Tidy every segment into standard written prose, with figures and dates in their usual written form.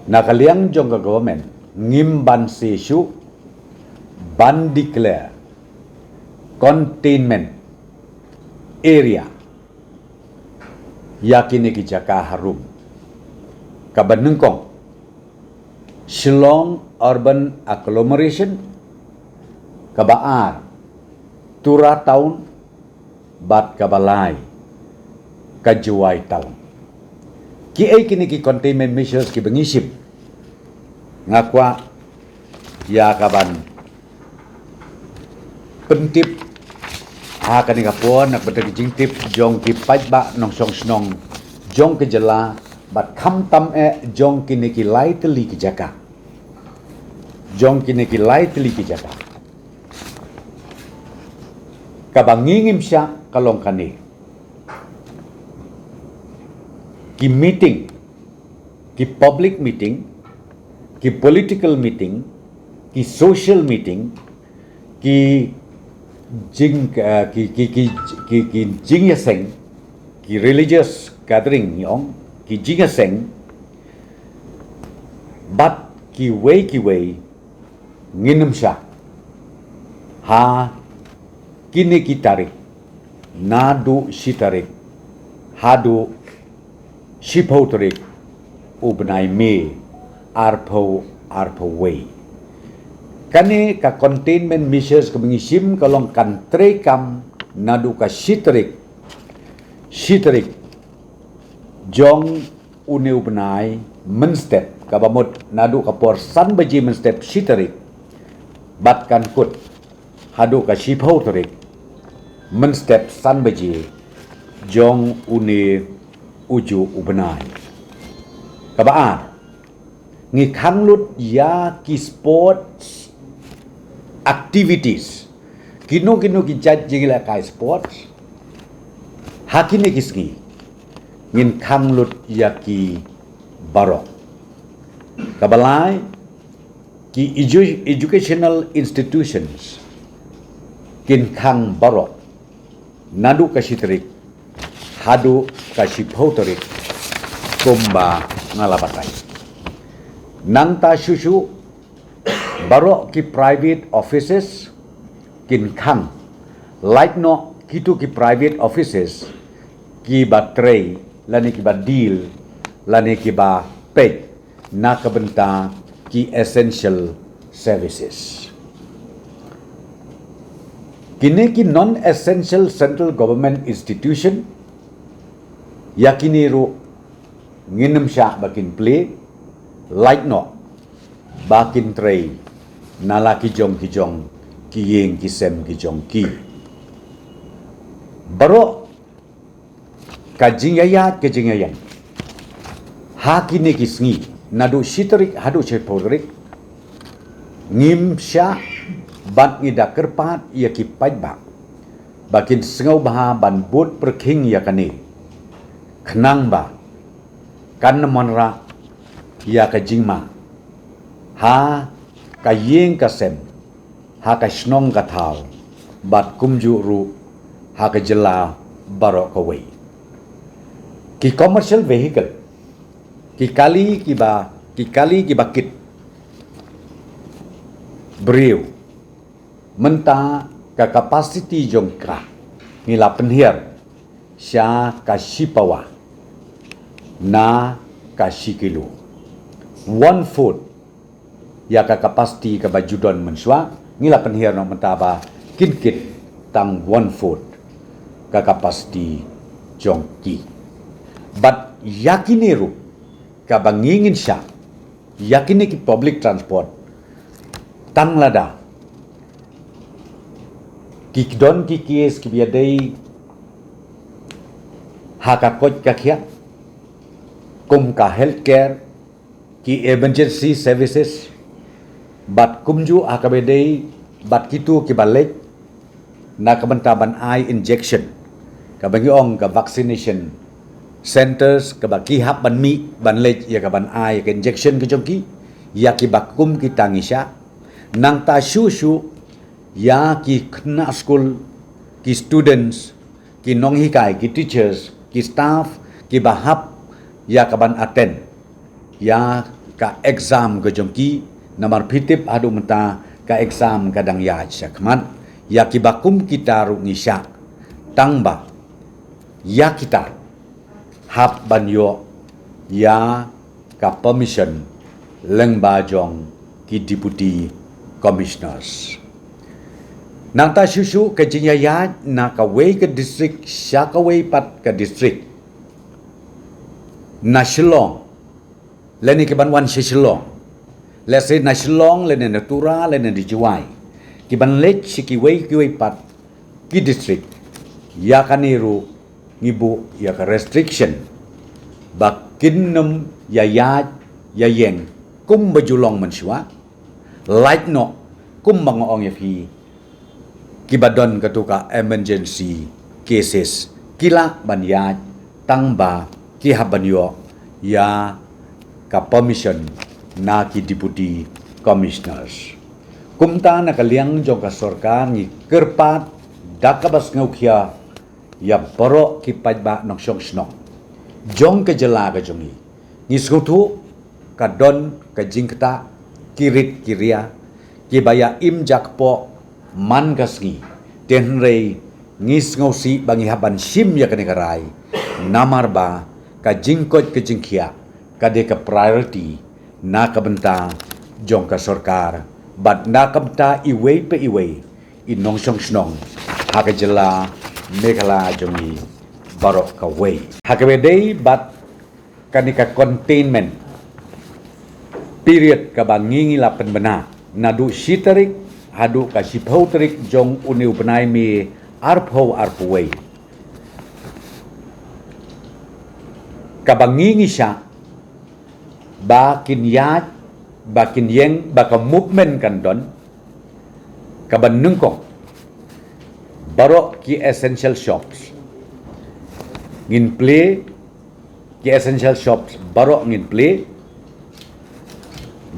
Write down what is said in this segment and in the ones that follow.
Nakaliang jong ka government ngim ban se shu ban declare containment area yakini ki jaka harum kabanengkong Shillong urban agglomeration kabaar Tura town bat kabalai kajuai town ki ay kini ki containment measures ki bengisip ngakwa ya kaban pentip kani kapon nak betul jingtip jong ki pajba nong song snong jong ke jela bat kham tam jong kini ki lai teli ki jaka jong kini ki lai teli ki jaka kabangingim siya kalong kani ki meeting ki public meeting ki political meeting ki social meeting ki jing ki jingaseng ki religious gathering yong ki jingaseng bat ki way nginum siya ha kini ki tarik nadu si tarik hadu sipau tarik ubnai me arpo way kani ka containment measures ka mengisim kalong kantre kam nadu ka sitarik jong une ubnai menstep kabamot nadu ka por san baji menstep sitarik bat kan kut hadu ka sipau tarik menstep san baji jong une uju ubnai kabaar ngi khanglut ya ki sports activities kino ki jat jingila kai sports hakini kisgi ngin khanglut ya ki barok kabalai ki educational institutions kin khang barok nadu kasitrik hadu kasiphotorik kumba ngalabatai nangta shushu barok ki private offices kin khang like no kitu ki private offices ki batrei lani ki ba deal lani ki ba pay na kabenta ki essential services kini ki non essential central government institution yakini ru nginam sya bakin play like no bakin tray nala ki jong ki yeng ki sem ki jong ki baro kajingayat hakini ki sngi nadu sitarik hadu cheporik ngim sya bat ngida kerpat ya ki pajba bakin sengau baha ban bot perking ya kani khnang ba kan monra ya ka jingma ha ka yeng ka sem ha ka snong ka thau bat kumju ru ha ka jela baro ka wei ki commercial vehicle ki kali ki bakit beriu menta ka capacity jongkra nila penhiar sya ka sipawa na ka sikilo 1 foot ya ka capacity ka bajudon menswa ngila penhiar no mentaba kit tang 1 foot ka capacity jongki but yakiniru ka bangingin sya yakini ki public transport tang lada ki don ki kies ki biadai hakakot ka khia kum ka healthcare ki emergency services bat kumju akabedai bat kitu ki balek na kabentaban eye injection kabangi ong ka vaccination centers ka baki hap ban mi ban lej ya ka ban eye ka injection ka jongki ya ki bakum ki tangisha nang ta shu ya ki khna school ki students ki nong hikai ki teachers ki staff ki bahap ya kaban attend ya ka exam ke jongki namar pitip adu menta ka exam kadang ya syakmat ya kibakum kita ru ngisya tangba ya kita hab banyo ya ka permission leng bajong ki deputy commissioners nang ta susu ke jinyaya na ka wei ke district sya ka wei pat ke district na Shillong leni ke banwan Shillong let's say na Shillong leni natura leni di Juwai ki ban lech ki wei pat ki district ya kaniru ngibu ya ka restriction bakin nem ya yeng kum bajulong mensua like no kum mangoong ya fi ki badon katuka emergency cases kila banyaj tangba ki habanyo ya ka permission na ki deputy commissioners kumta na kaliang jong ka sorkar ni kerpat dakabas ngaukia ya boro ki pajba nong syong snong jong ke jela ka jongi ni skutu ka don ka jingkta kirit kiria ki baya im jakpo man kasngi tenrei ngis ngausi bangi haban sim ya kene karai namar ba ka jingkot ke jingkia ka de ka priority na ka benta jong ka sorkar bat na ka benta iwei pe iwei inong song snong ha ka jela megala jongi barok ka wei ha ka bedei bat kanika containment period ka bangingi la penbena nadu sitarik hadu ka sipau terik jong uniu benai mi arpho arpwei kabangingi siya bakin yat bakin yeng baka movement kan don kabanung ko baro ki essential shops ngin play ki essential shops baro ngin play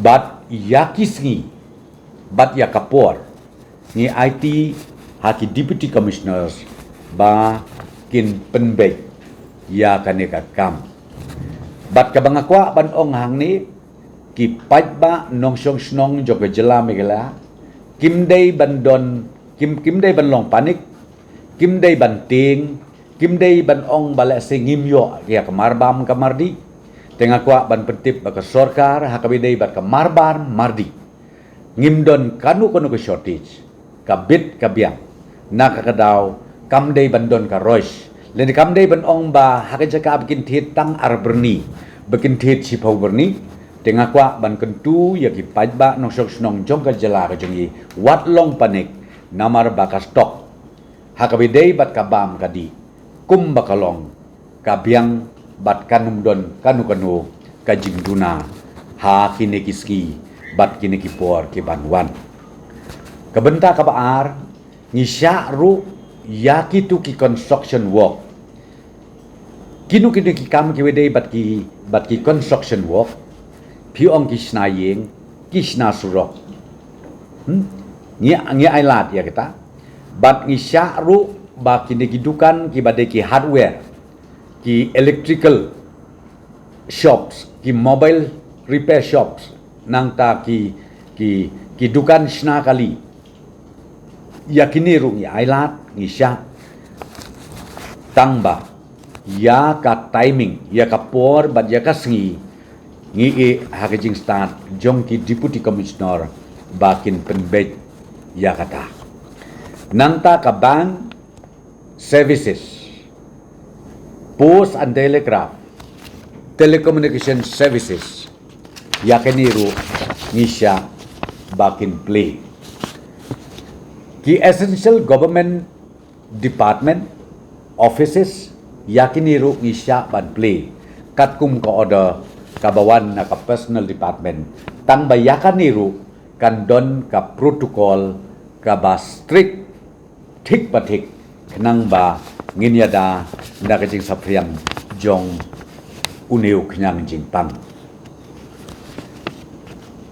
bat yakisngi bat yakapor ni IT haki deputy commissioners ba kin penbek ya kaneka kam bat kabangakwa ban ong hang ni ki pajba nong syong snong joga jela megala kimdei bandon kimdei ban long panik kimdei ban ting kimdei ban ong bala singimyo ya kamarbam kamardi tengakwa ban pentip baka sorkar hakabidei bat kamarbar mardi ngimdon kanu ke shortage kabit kabiang nakakadaw kamdei bandon ka roish Leni kamdei ban ong ba hakajaka bikin tit tang arberni bikin tit sipau berni tengah kwa ban kentu ya ki pajba nong sok snong jong ka jela ka jongi wat long panik namar baka stok hakabidei bat kabam kadi kum bakalong kabiang bat kanum don kanu kajingduna ha kinekiski bat kinekipor ki banwan kabenta kabaar ngisya ru yaki tu ki construction work kinu ki kam ki wedei bat ki construction work piong ki snayeng ki sna surok ngi ailat ya kita bat ngi syaru ba ki dukan ki badai ki hardware ki electrical shops ki mobile repair shops nang ta ki dukan sna kali yakini ru ngi ailat ngisya tangba ya ka timing ya ka por bat ya ka sngi ngi hakajing start jong ki deputy commissioner bakin penbej ya kata nanta ka bank services post and telegraph telecommunication services yakiniru ngisya bakin play ki essential government department offices yakiniru ngisya ban play katkum ka order kabawan na ka personal department tang bayakaniru kandon ka protocol ka ba strict thik pathik khnang ba nginyada na kajing sapriang jong uneu knyang jingpang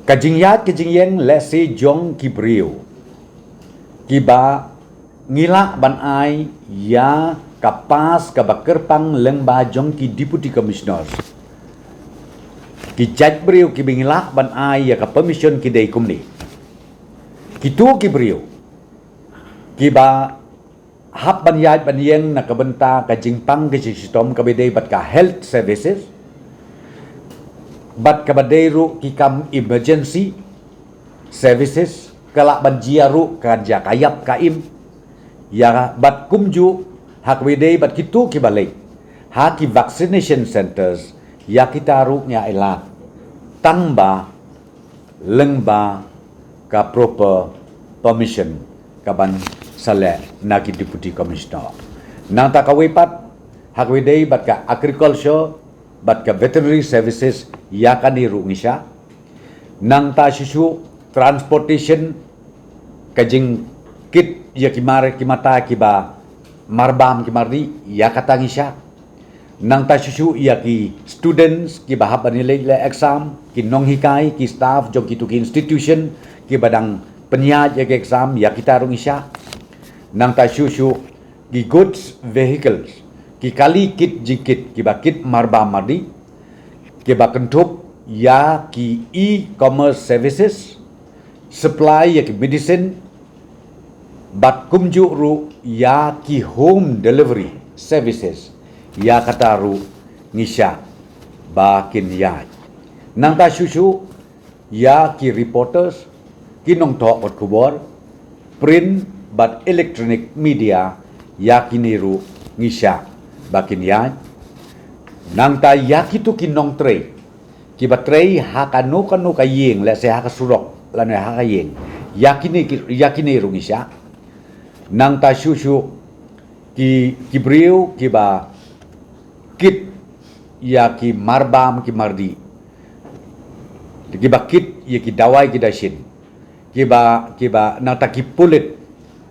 kajing yat kajing yeng lesi jong kibriu kiba ngila ban ai ya kapas ka bakerpang leng ba jong ki deputy commissioners ki judge beriu ki bingila ban ai ya ka permission ki dei kumni ki tu ki beriu ki ba hap ban yai ban yeng na ka benta ka jingpang ke sistem ka bedei bat ka health services bat ka bedei ru ki kam emergency services kala ban jiaru ka ja kayap kaim ya bat kumju hak bedei bat kitu ki balai ha ki vaccination centers ya kita ru nya elat tangba lengba ka proper permission ka ban sale naki deputy commissioner nang ta kawipat hak wedei bat ka agriculture bat ka veterinary services ya kani ru ngisha nang ta susu transportation kajing kit ya kimare kimata kiba marbam kimardi ya kata ngisha nang ta susu ya ki students ki bahab nilai le exam ki nong hikai ki staff jong ki tu ki institution ki badang penyaj ya ki exam ya kita rung isya nang ta susu ki goods vehicles ki kali kit jikit ki bakit marba mardi ki bakentup ya ki e-commerce services supply ya ki medicine bat kumju ru ya ki home delivery services ya kataru ngisya bakin yai nang ta susu ya ki reporters kinong to ot kubor print but electronic media ya kiniru ngisya bakin yai nang ta ya kitu kinong tre ki batrei hakanu kanu kayeng la se hakasurok la ne hakayeng ya kini ru ngisya nang ta susu ki briu ki ba kit ya ki marbam ki mardi ki ba kit ya ki dawai ki dashin ki ba nata ki pulit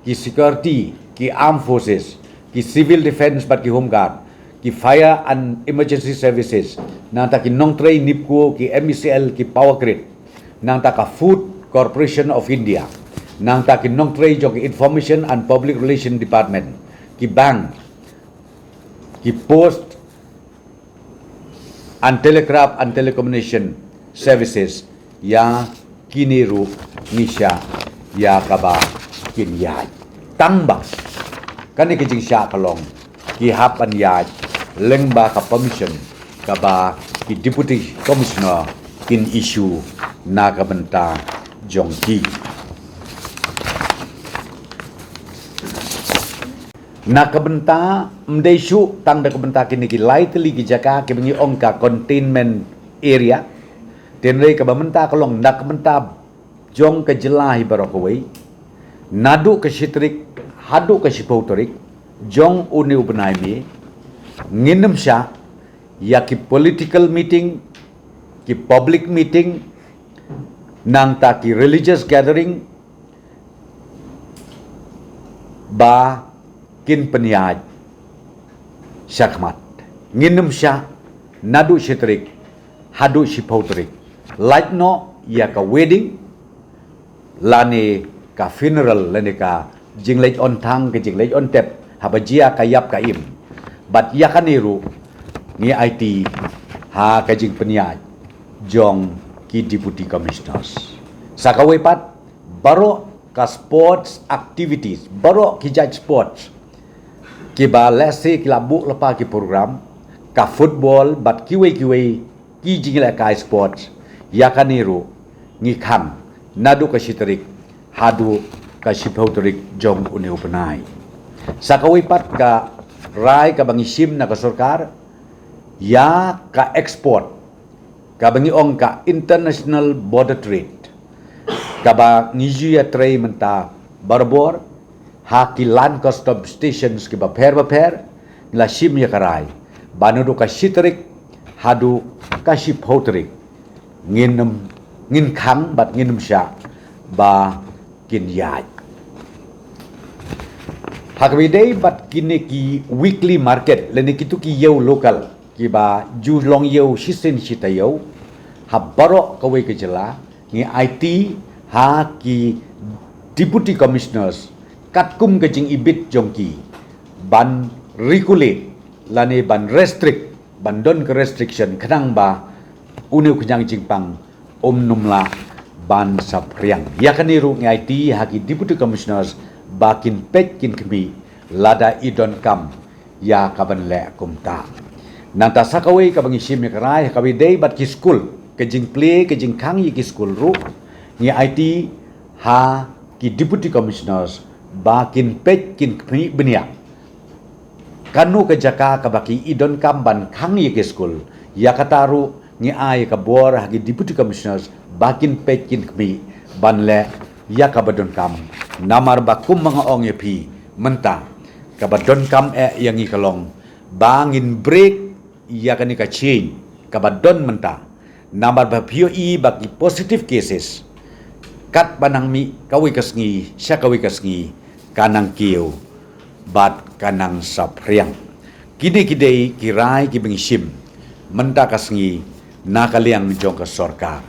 ki security ki armed forces ki civil defense bat ki home guard ki fire and emergency services nata ki nong train nipko ki MECL ki power grid nata ka food corporation of India nata ki nong train jo ki information and public relation department ki bank ki post and telegraph and telecommunication services ya kiniru nisya ya kaba kinyai tangba kani kijing sya kalong ki hapan ya lengba ka permission kaba ki deputy commissioner kin issue na kabenta jongki na kabenta mdesu tang da kabenta kini ki lightly ki jaka ki bengi ongka containment area tenrei ka bamenta kolong na kabenta jong ke jelahi barokoi nadu ke sitrik hadu ke sipautorik jong uni ubenai mi nginem sya ya ki political meeting ki public meeting nang ta ki religious gathering ba kin penyaj syakmat nginem sya nadu sitrik hadu sipautorik like no ya ka wedding lani ka funeral lani ka jinglej on tang ke jinglej on tep habajia kayap kaim bat ya kaniru ni IT ha ka jing penyaj jong ki deputy commissioners sakawepat baro ka sports activities baro ki judge sports ki ba lese ki labu lepa ki program ka football bat kiwe ki jingla ka sports ya kaniru ngi kham nadu ka sitrik hadu ka sipautorik jong uni upanai sakawipat ka rai ka bangisim na ka sarkar ya ka export ka bangi ong ka international border trade ka ba ngiju ya tray menta barbor ha ki land custom stations ki ba per la sim ya karai banudu ka sitrik hadu ka sipautorik ngin kham bat nginem sya ba kin yai hakbidei bat kini ki weekly market leni kitu ki yeu local ki ba ju long yeu sisin sita yeu habaro kawe ke jela ngi IT ha ki deputy commissioners katkum ke jing ibit jongki ban regulate lani ban restrict ban don ke restriction khnang ba Unu kenyang jingpang numla ban sapriang. Ya kan iru ngai ti haki Deputy Commissioners bakin pekin kemi lada idon kam ya kaban le kumta. Nanta sakawai kabang isim ya kerai kawi day bat ki school ke jing play ke jing kang yi ki school ru ni IT ha ki Deputy Commissioners bakin pekin kemi benia. Kanu ke jaka kabaki idon kam ban kang yi ki school ya kataru ni ai ka bor hagi Deputy Commissioners bakin pekin kemi banle ya kabadon kam namar bakum mga ong yepi menta kabadon kam yang ikalong bangin break ya kani ka change kabadon menta namar ba POE bagi positive cases kat banang mi kawi kasngi sya kawi kasngi kanang kiyo bat kanang sapriang kini kidei kirai ki bengisim menta kasngi nakaliang jong ke sorkar